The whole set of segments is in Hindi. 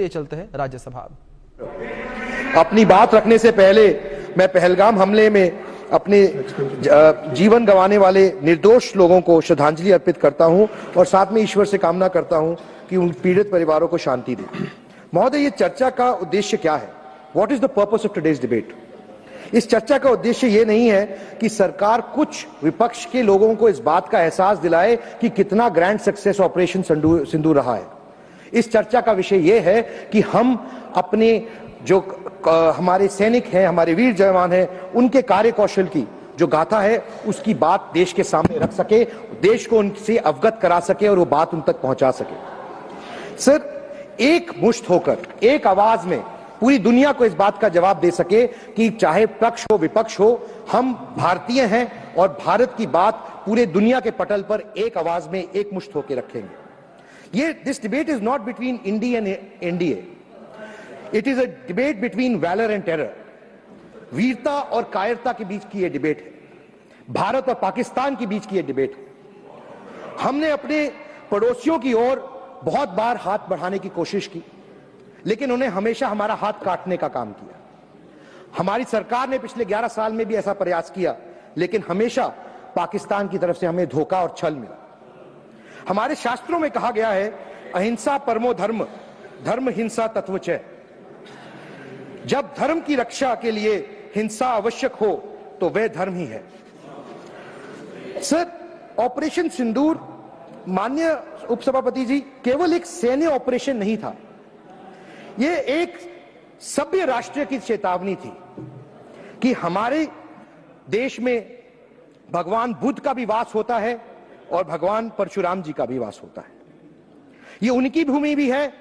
ये चलते हैं राज्यसभा। अपनी बात रखने से पहले मैं पहलगाम हमले में अपने जीवन गंवाने वाले निर्दोष लोगों को श्रद्धांजलि अर्पित करता हूं और साथ में ईश्वर से कामना करता हूं कि उन पीड़ित परिवारों को शांति दे। महोदय, ये चर्चा का उद्देश्य क्या है? What is the purpose of today's debate? इस चर्चा का उद्देश्य ये नहीं है कि सरकार कुछ विपक्ष के लोगों को इस बात का एहसास दिलाए कि कितना ग्रैंड सक्सेस ऑपरेशन सिंदूर रहा है। इस चर्चा का विषय यह है कि हम अपने जो हमारे सैनिक हैं, हमारे वीर जवान हैं, उनके कार्य कौशल की जो गाथा है उसकी बात देश के सामने रख सके, देश को उनसे अवगत करा सके और वो बात उन तक पहुंचा सके। सर, एक मुश्त होकर एक आवाज में पूरी दुनिया को इस बात का जवाब दे सके कि चाहे पक्ष हो विपक्ष हो, हम भारतीय हैं और भारत की बात पूरे दुनिया के पटल पर एक आवाज में एक मुश्त होकर रखेंगे। ये this debate is not between India and NDA, it is a debate between valour and terror. वीरता और कायरता के बीच की यह डिबेट है, भारत और पाकिस्तान के बीच की यह डिबेट है। हमने अपने पड़ोसियों की ओर बहुत बार हाथ बढ़ाने की कोशिश की, लेकिन उन्हें हमेशा हमारा हाथ काटने का काम किया। हमारी सरकार ने पिछले 11 साल में भी ऐसा प्रयास किया, लेकिन हमेशा पाकिस्तान की तरफ से हमें धोखा और छल मिला। हमारे शास्त्रों में कहा गया है, अहिंसा परमो धर्म, धर्म हिंसा तत्वच। जब धर्म की रक्षा के लिए हिंसा आवश्यक हो तो वह धर्म ही है। सर, ऑपरेशन सिंदूर, माननीय उपसभापति जी, केवल एक सैन्य ऑपरेशन नहीं था, यह एक सभ्य राष्ट्र की चेतावनी थी कि हमारे देश में भगवान बुद्ध का भी वास होता है और भगवान परशुराम जी का भी वास होता है। यह उनकी भूमि भी है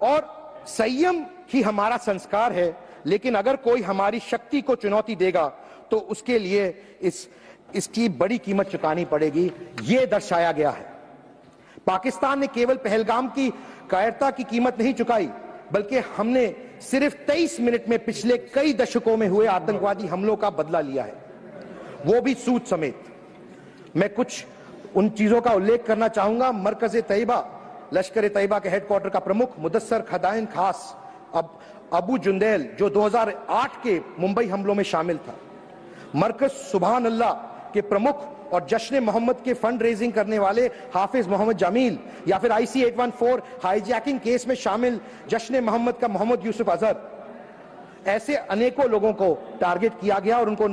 और संयम ही हमारा संस्कार है। लेकिन अगर कोई हमारी शक्ति को चुनौती देगा तो उसके लिए इसकी बड़ी कीमत चुकानी पड़ेगी, यह दर्शाया गया है। पाकिस्तान ने केवल पहलगाम की कायरता की कीमत नहीं चुकाई, बल्कि हमने सिर्फ 23 मिनट में पिछले कई दशकों में हुए आतंकवादी हमलों का बदला लिया है, वो भी सूद समेत। मैं कुछ उन चीजों का उल्लेख करना चाहूंगा। मरकज तैयबा, लश्कर तैयबा के हेडक्वार्टर का प्रमुख मुदस्सर खदाइन खास अबू जुंदैल, जो 2008 के मुंबई हमलों में शामिल था। मरकज सुभान अल्लाह के प्रमुख और जश्न मोहम्मद के फंड रेजिंग करने वाले हाफिज मोहम्मद जमील, या फिर IC 814 हाईजैकिंग केस में शामिल जश्न मोहम्मद का मोहम्मद यूसुफ अजहर, ऐसे अनेकों लोगों को टारगेट किया गया और उनको